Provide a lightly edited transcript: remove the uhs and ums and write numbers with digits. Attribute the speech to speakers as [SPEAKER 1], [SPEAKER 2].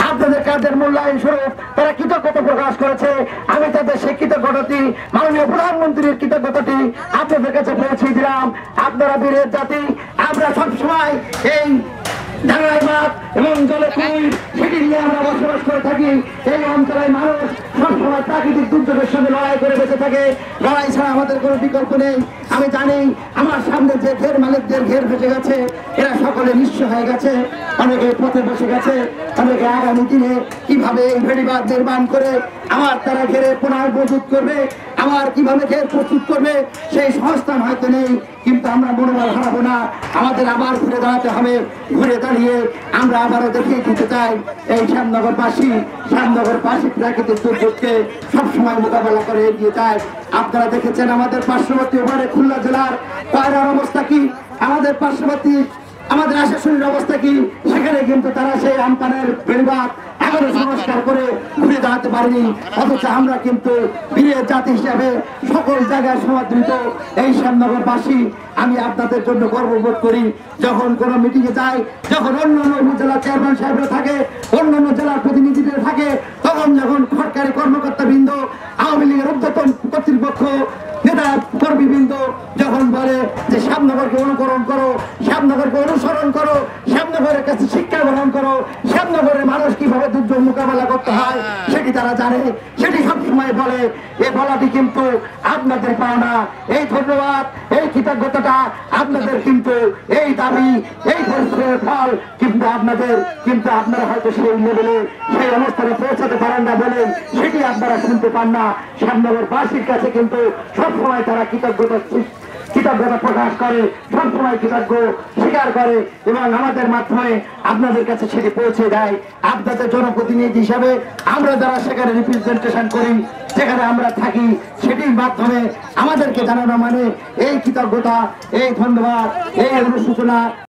[SPEAKER 1] আপনাদের কাজের মূল্যায়ন স্বরূপ তারা কৃতজ্ঞতা প্রকাশ করেছে। আমি তাদের সেই কৃতজ্ঞতাটি মাননীয় প্রধানমন্ত্রীর কৃতজ্ঞতাটি আপনাদের কাছে পৌঁছে দিলাম। আপনারা বীরের জাতি, আমরা সবসময় এই ঢাকায় মাঠ এবং জলে কুমির সেটি নিয়ে আমরা বসবাস করে থাকি। এই অঞ্চলের মানুষ সবসময় প্রাকৃতিক দুর্যোগের সঙ্গে লড়াই করে বেঁচে থাকে। লড়াই ছাড়া আমাদের কোনো বিকল্প নেই। আমি জানি আমার সামনে যে ঘের মালিকদের ঘের ফেসে গেছে, এরা সকলে নিঃস্ব হয়ে গেছে, অনেকে পথে বসে গেছে, অনেকে আগামী দিনে কিভাবে এই ভেড়িবাঁধ নির্মাণ করে আমার তারা ঘেরে পুনর্মজুত করবে, আমার কিভাবে ঘের প্রস্তুত করবে সেই সংস্থান হয়তো নেই, কিন্তু আমরা মনোবল হারাবো না। আমাদের আবার ঘুরে দাঁড়াতে হবে। ঘুরে দাঁড়িয়ে আমরা আবারও দেখিয়ে দিতে চাই এই শ্যামনগরবাসী প্রাকৃতিক দুর্যোগকে সবসময় মোকাবেলা করে এগিয়ে যায়। আপনারা দেখেছেন আমাদের পার্শ্ববর্তী ওপারে খুলনা জেলার পায়রার অবস্থা কি, আমাদের পার্শ্ববর্তী আমাদের আশাশুনির অবস্থা কি, সেখানে কিন্তু তারা সেই আমপানের বেড়িবাঁধ এখনো সংস্কার করে ঘুরে দাঁড়াতে পারেনি। অথচ আমরা কিন্তু বীরের জাতি হিসাবে সকল জায়গায় সমাদৃত এই শ্যামনগরবাসী। আমি আপনাদের জন্য গর্ববোধ করি। যখন কোনো মিটিংয়ে যাই, যখন অন্যান্য উপজেলা চেয়ারম্যান সাহেবরা থাকে, অন্যান্য জেলার প্রতিনিধিদের থাকে, তখন যখন সরকারি কর্মকর্তাবৃন্দ, আওয়ামী লীগের ঊর্ধ্বতন কর্তৃপক্ষ, নেতা কর্মীবৃন্দ যখন বলে যে শ্যামনগরকে অনুকরণ করো, শ্যামনগরকে অনুসরণ করো, শ্যামনগরের কাছে শিক্ষা গ্রহণ করো, শ্যামনগরের মানুষ কিভাবে দুর্যোগ মোকাবেলা করতে হয় সেটি তারা জানে, সেটি সবসময় বলে। এই বলাটি কিন্তু আপনাদের পাওনা। এই ধন্যবাদ, এই কৃতজ্ঞতাটা আপনাদের, কিন্তু এই দাবি, এই পরিশ্রমের ফল কিন্তু আপনাদের, কিন্তু আপনারা হয়তো সেই লেভেলে সেই অবস্থানে পৌঁছাতে পারেন না বলে সেটি আপনারা শুনতে পান না। শ্যামনগরবাসীর কাছে কিন্তু সবসময় তারা কৃতজ্ঞতা প্রকাশ করে, সবসময় কৃতজ্ঞ স্বীকার করে এবং আমাদের মাধ্যমে আপনাদের কাছে সেটি পৌঁছে দেয়। আপনাদের জনপ্রতিনিধি হিসাবে আমরা যারা সেখানে রিপ্রেজেন্টেশন করি, যেখানে আমরা থাকি, সেটির মাধ্যমে আমাদেরকে জানানো মানে এই কৃতজ্ঞতা, এই ধন্যবাদ, এই অনুশোচনা।